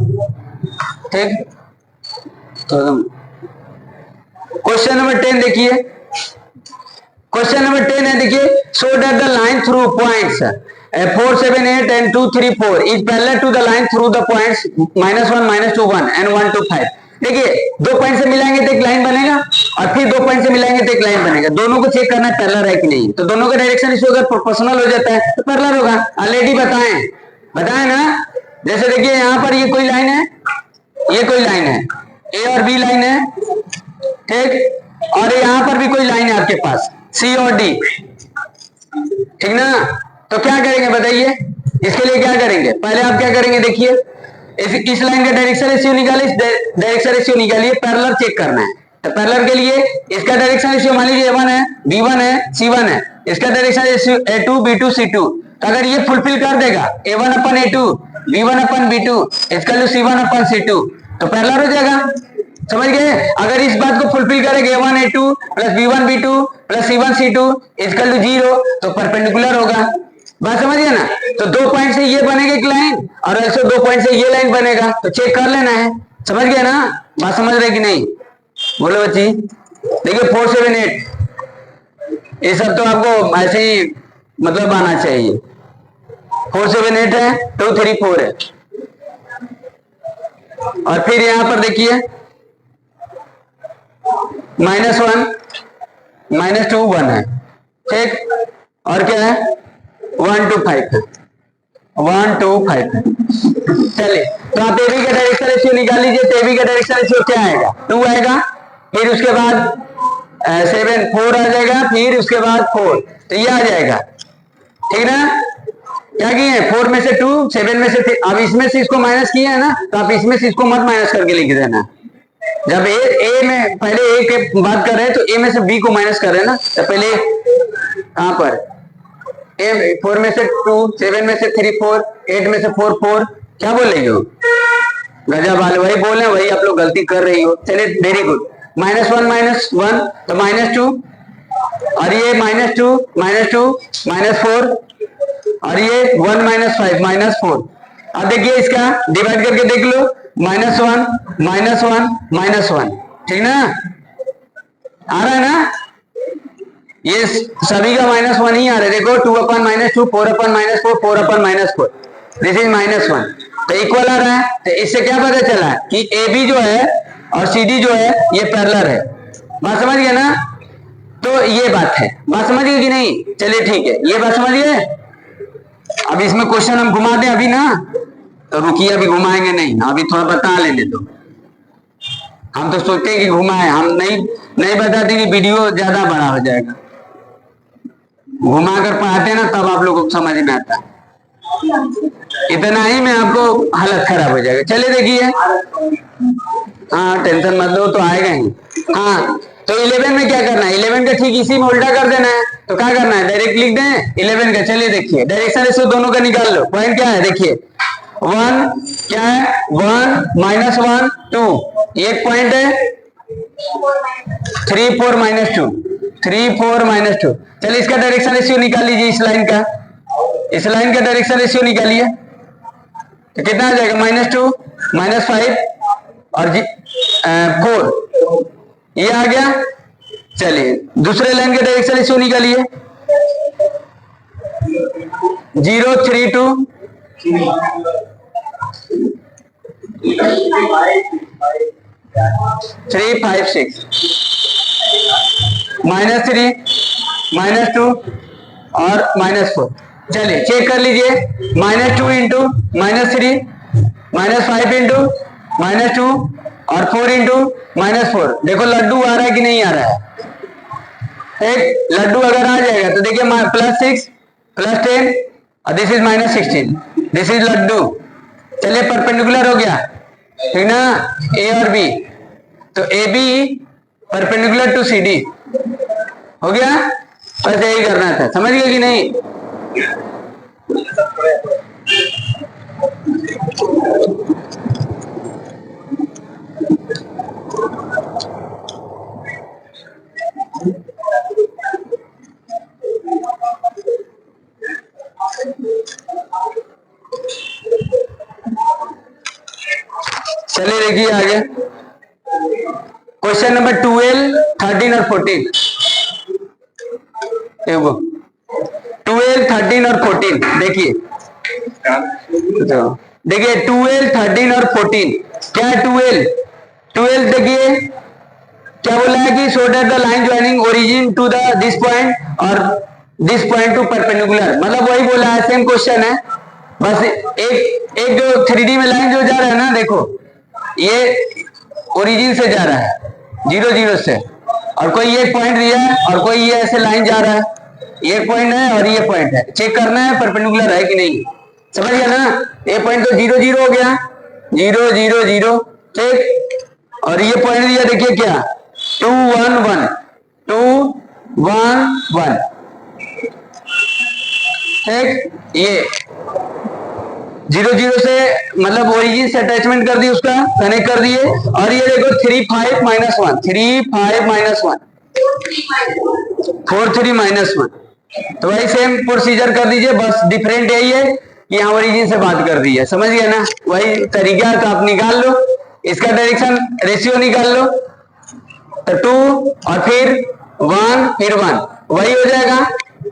ठीक, तो क्वेश्चन नंबर 10 देखिए, क्वेश्चन नंबर 10 है, देखिए show that the line through points 4 7 8 and 2 3 4 is parallel to the line through the points -1 -2 1 and 1 2 5। देखिए 2 पॉइंट से मिलाएंगे तो एक लाइन बनेगा, और फिर 2 पॉइंट से मिलाएंगे तो एक लाइन बनेगा, दोनों को चेक करना है पैरेलल है कि नहीं, तो दोनों का डायरेक्शन रेशियो अगर प्रोपोर्शनल हो जाता है तो पैरेलल होगा। ऑलरेडी बताएं ना, जैसे देखिए यहाँ पर ये कोई लाइन है, ये कोई लाइन है, ए और बी लाइन है, ठीक, और यहाँ पर भी कोई लाइन है आपके पास, सी और डी, ठीक ना। तो क्या करेंगे बताइए, इसके लिए क्या करेंगे, पहले आप क्या करेंगे, देखिए इस लाइन का डायरेक्शन रेशियो निकालिए, इस डायरेक्शन रेशियो निकालिए, पैरेलल चेक करना है, तो पैरेलल के लिए इसका डायरेक्शन रेशियो मान लीजिए A1 है, B1 है, C1 है, इसका direction ratio A2 B2 C2, तो अगर ये फुलफिल कर देगा A1/A2 B1/B2 इसका जो C1/C2, तो पैरेलल हो जाएगा, समझ गए। अगर इस बात को फुलफिल करेंगे A1A2 plus B1B2 plus C1C2 equal to 0, तो परपेंडिकुलर होगा, बात समझिए ना। तो 2 पॉइंट से ये बनेगा एक लाइन, और ऐसे 2 पॉइंट से ये लाइन बनेगा, तो चेक कर लेना है, समझ गए ना, बात समझ रहे कि नहीं, बोलो बच्ची। देखिए 4 7 8 ये सब तो आपको ऐसे ही मतलब आना चाहिए, 4 7 8 है, 2 3 4 है, और फिर यहां पर देखिए -1 -2 1 है, ठीक, और क्या है 1 2 5 है, 1 2 5 है। चलिए तो आप एबी का डायरेक्शन रेशियो निकाल लीजिए, तो एबी का डायरेक्शन रेशियो क्या आएगा, 2 आएगा, फिर उसके बाद 7 4 आ जाएगा, फिर उसके बाद 4, तो ये आ जाएगा, ठीक ना। क्या किए हैं, 4 में से 2 7 में से 3, अब इसमें से इसको माइनस किए है ना, तो आप इसमें से इसको मत माइनस करके लिख देना। जब ए में पहले ए के बात कर रहे हैं तो ए में से बी को माइनस कर रहे हैं ना, तो पहले कहां पर 4 में से 2 7 में से 3 4 8 में से 4 4, क्या बोल रही हो, गजब वाले वही बोल रहे हैं, वही आप लोग गलती कर रही हो। चलिए वेरी गुड, -1 -1 तो -2, और ये -2 -4, और ये 1 -5 -4। अब देखिए इसका डिवाइड करके देख लो, -1 -1 -1, ठीक ना, आ रहा है ना, ये सभी का -1 ही आ रहा है, देखो 2/-2 4/-4 4/-4, दिस इज -1, तो इक्वल आ रहा है। तो इससे क्या पता चला कि ए बी जो है और सी डी जो है ये पैरेलल है, बात समझ गए ना। तो ये बात है, बात समझ गए कि नहीं, चलिए ठीक है, ये बात समझिए। अब इसमें क्वेश्चन हम घुमा दें अभी ना, तो रुकिए अभी घुमाएंगे नहीं, अभी थोड़ा बता लेने दो। हम तो सोचते हैं कि घुमाए, हम नहीं नहीं बताते कि वीडियो ज्यादा बड़ा हो जाएगा। घुमा कर पढ़ाते ना तब आप लोगों को समझ में आता है। इतना ही में आपको हालत खराब हो जाएगा। चलिए देखिए, हाँ टेंशन मत लो, तो आएगा ही। हाँ तो 11 में क्या करना है, 11 का ठीक इसी में उल्टा कर देना है। तो क्या करना है, डायरेक्ट लिख दें 11 का। चलिए देखिए, डायरेक्शन रेशियो दोनों का निकाल लो। पॉइंट क्या है देखिए, 1 क्या है, 1 -1 2, एक पॉइंट है 3 4 -2, 3 4 -2। चलिए इसका डायरेक्शन रेशियो निकाल लीजिए, इस लाइन का, इस लाइन का डायरेक्शन रेशियो निकालिए। तो कितना आ जाएगा, -2 -5 और 4, ये आ गया। चलिए दूसरे लाइन का डायरेक्शन रेशियो निकालिए, 0 3 2 3 5 6, -3 -2 और -4। चलिए चेक कर लीजिए, -2 इंटू -3 -5 इंटू -2 और 4 इंटू -4। देखो लड्डू आ रहा है कि नहीं आ रहा है। एक लड्डू अगर आ जाएगा तो देखिए +6 +10 और this is -16, this is laddu. चलिए परपेंडिकुलर हो गया, ठीक ना, ए और बी। तो A B perpendicular to C D हो गया। बस यही करना था, समझ गए कि नहीं। चलिए देखिए आगे, क्वेश्चन नंबर 12 13 और 14। 12 13 और 14 देखिए, देखिए 12 13 और 14 क्या है। 12 देखिए क्या बोला है कि so that the line joining origin to the this point और दिस पॉइंट टू परपेंडिकुलर, मतलब वही बोला है, सेम क्वेश्चन है। बस एक जो 3D में लाइन जो जा रहा है ना, देखो ये ओरिजिन से जा रहा है 0 0 से, और कोई एक पॉइंट दिया है और कोई ये ऐसे लाइन जा रहा है, ये पॉइंट है और ये पॉइंट है। चेक करना है परपेंडिकुलर है कि नहीं, समझ गया ना। ये पॉइंट तो 0 0 हो गया, 0 0 0, ठीक। और ये पॉइंट दिया देखिए क्या, 2 1 1 2 1 1, ठीक। ये 0 0 से मतलब ओरिजिन से अटैचमेंट कर दी, उसका कनेक्ट कर दिए। और ये देखो 3 5 -1 3 5 -1 4 3 -1, तो वही सेम प्रोसीजर कर दीजिए। बस डिफरेंट यही है कि यहाँ ओरिजिन से बात कर दी है, समझ गया ना। वही तरीका तो आप निकाल लो, इसका डायरेक्शन रेशियो निकाल लो। तो 2 और फिर 1 फिर 1 वही हो जाएगा,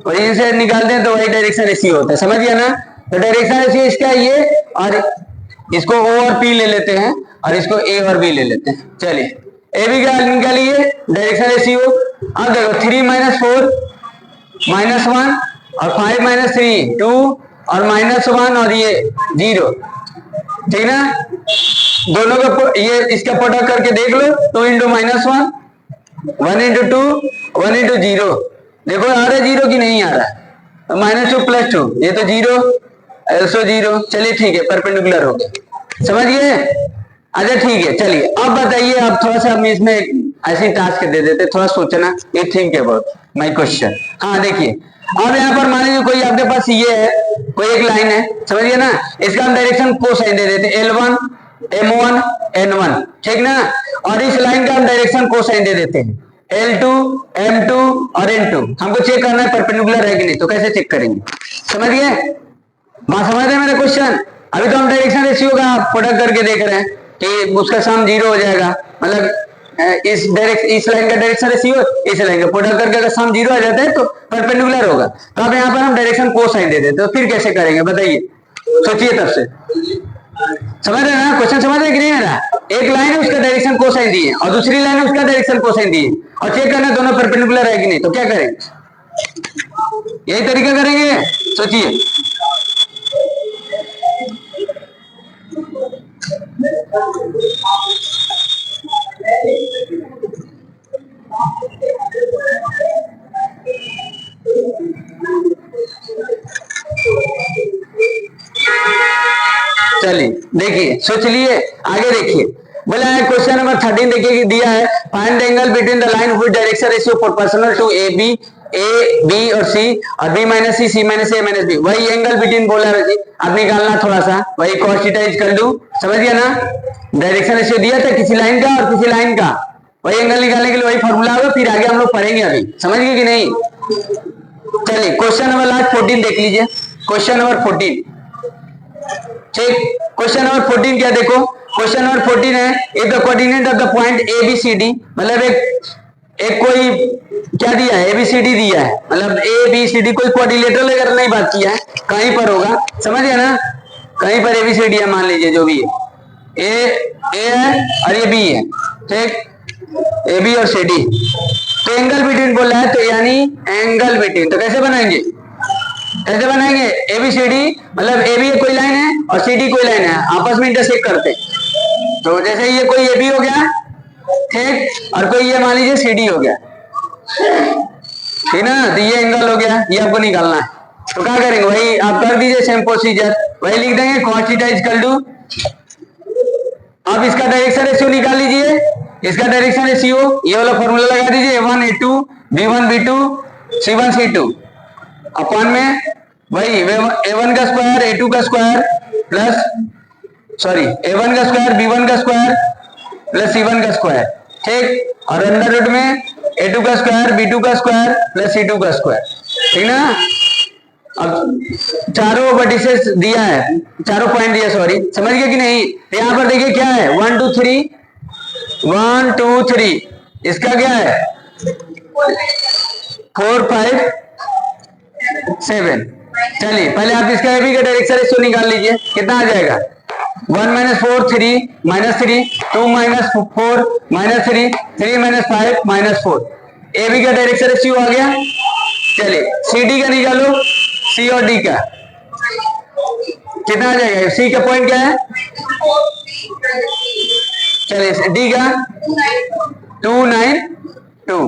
ओरिजिन से निकालते हैं तो वही डायरेक्शन रेशियो होता है, समझ गया ना। तो डायरेक्शन रेशियो इसका ये, और इसको O और P ले लेते हैं और इसको A और B ले लेते हैं। चलिए ए बी का निकालिए डायरेक्शन रेशियो। अब देखो 3 -4 -1 और 5 -3 2 और -1 और ये 0, ठीक ना। दोनों का ये इसका प्रोडक्ट करके देख लो, 2 × -1 1 × 2 1 × 0, देखो आ रहा है 0 कि नहीं आ रहा है, -2 + 2 ये तो 0 ऐसो 0। चलिए ठीक है, परपेंडिकुलर हो गया, समझ गए। अच्छा ठीक है, चलिए अब बताइए, आप थोड़ा सा हम इसमें ऐसी टास्क दे देते, थोड़ा सोचना, ये थिंक अबाउट माय क्वेश्चन। हाँ देखिए, अब यहाँ पर मान लीजिए कोई आपके पास ये है, कोई एक लाइन है, समझिए ना। इसका हम डायरेक्शन कोसाइन दे देते, L1 M1 N1, ठीक ना। और इस लाइन का हम डायरेक्शन कोसाइन दे देते हैं L2 M2 और N2। हमको चेक करना है परपेंडिकुलर है कि नहीं, तो कैसे चेक करेंगे, समझ गए। बात समझ रहे हैं मेरा क्वेश्चन। अभी तो हम डायरेक्शन रेशियो का प्रोडक्ट करके देख रहे हैं कि उसका सम 0 हो जाएगा, मतलब इस लाइन का डायरेक्शन रेशियो इस लाइन का प्रोडक्ट करके अगर सम 0 आ जाता है तो परपेंडिकुलर होगा। तो अब यहाँ पर हम डायरेक्शन कोसाइन दे देते, तो फिर कैसे करेंगे बताइए, सोचिए तब से। समझ रहे हैं ना क्वेश्चन, समझ रहे कि नहीं मेरा। एक लाइन है उसका डायरेक्शन कोसाइन दिए और दूसरी लाइन है उसका डायरेक्शन कोसाइन दिए, और चेक करना दोनों परपेंडिकुलर है कि नहीं, तो क्या करेंगे, यही तरीका करेंगे, सोचिए। चलिए देखिए, सोच लिए, आगे देखिए। बोला है क्वेश्चन नंबर 13 देखिए कि दिया है find the angle between the line which direction ratio proportional to A B और सी और B minus C minus A minus B. वही एंगल बिटवीन बोला है जी, अब निकालना थोड़ा सा, वही cos थीटा इज कर लू, समझ गया ना। डायरेक्शन रेशियो दिया था किसी लाइन का और किसी लाइन का, वही एंगल निकालने के लिए वही फॉर्मूला होगा, फिर आगे हम लोग पढ़ेंगे अभी, समझ गए कि नहीं। चलिए क्वेश्चन नंबर लास्ट 14 देख लीजिए, क्वेश्चन नंबर 14। ठीक, क्वेश्चन नंबर 14 क्या देखो, क्वेश्चन नंबर 14 है if the coordinate of the point A B C D, मतलब एक कोई क्या दिया है, एबीसीडी दिया है, मतलब ए बी सी डी कोई कोऑर्डिनेटर लेकर नहीं बात किया है, कहीं पर होगा, समझ गया ना, कहीं पर एबीसीडी है मान लीजिए, जो भी है ए है और ये बी है, ठीक, ए बी और सी डी, तो एंगल बिटवीन बोला है, तो यानी एंगल बिटवीन, तो कैसे बनाएंगे, कैसे बनाएंगे, एबीसीडी मतलब ए बी कोई लाइन है और सी डी कोई लाइन है, आपस में इंटरसेक्ट करते, तो जैसे ये कोई ए बी हो गया, ठीक, और कोई ये मान लीजिए सी डी हो गया, ठीक ना, तो ये एंगल हो गया, ये आपको निकालना है, तो क्या करेंगे, वही आप कर दीजिए सेम प्रोसीजर, वही लिख देंगे cos थीटा इज कर दू। अब इसका डायरेक्शन रेशियो निकाल लीजिए, इसका डायरेक्शन रेशियो ये वाला फॉर्मूला लगा दीजिए, a1 a2 b1 b2 c1 c2 अपन में वही a1 का स्क्वायर a2 का स्क्वायर प्लस सॉरी a1 का स्क्वायर b1 का स्क्वायर प्लस c1 का स्क्वायर, ठीक, और अंडर रूट में a2 का स्क्वायर b2 का स्क्वायर प्लस c2 का स्क्वायर, ठीक ना। अब चारों वर्टिसेस दिया है, चारों पॉइंट दिया, सॉरी, समझ गए कि नहीं। यहाँ पर देखिए क्या है 1 2 3 इसका क्या है 4 5 7। चलिए पहले आप इसका ए बी का डायरेक्शन रेशियो निकाल लीजिए, कितना आ जाएगा 1 - 4 3 -3 2 - 4 -3 3 - 5 -4, ए बी का डायरेक्शन रेशियो आ गया। चलिए सी डी का निकालो, सी और डी का कितना आ जाएगा, सी का पॉइंट क्या है, चलिए डी का 2 9 2,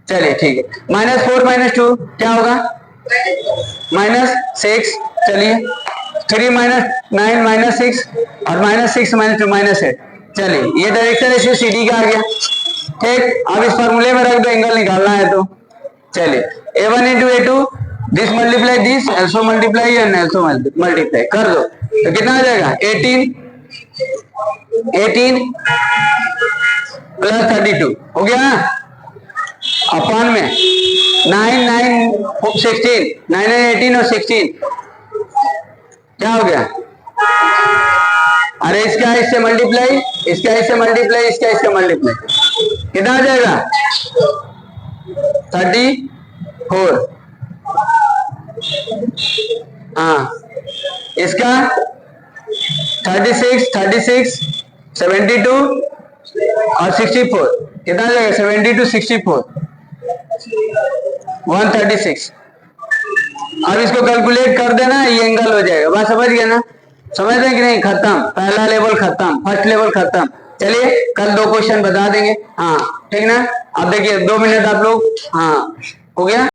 चलिए ठीक है, -4 - 2 क्या होगा -6, चलिए 3 - 9 -6 और -6 - 2 -8, चलिए ये डायरेक्शन रेशियो सी डी का आ गया, ठीक। अब इस फॉर्मूले में रख दो, एंगल निकालना है तो चलिए a1 × a2 this multiply this, also multiply and also multiply कर दो, तो कितना आ जाएगा 18 प्लस 32 हो गया ना, अपन में 9 9 16 9 18 और 16 क्या हो गया, अरे इसका इससे मल्टीप्लाई, इसका इससे मल्टीप्लाई, इसका इससे मल्टीप्लाई, कितना आ जाएगा 34, हाँ इसका 36 72 और 64 कितना आ जाएगा 72 64 136। अब इसको कैलकुलेट कर देना, ये एंगल हो जाएगा, बात समझ गया ना, समझ रहे कि नहीं, खत्म, पहला लेवल खत्म, फर्स्ट लेवल खत्म। चलिए कल 2 क्वेश्चन बता देंगे, हाँ ठीक ना। अब देखिए 2 मिनट आप लोग, हाँ हो गया।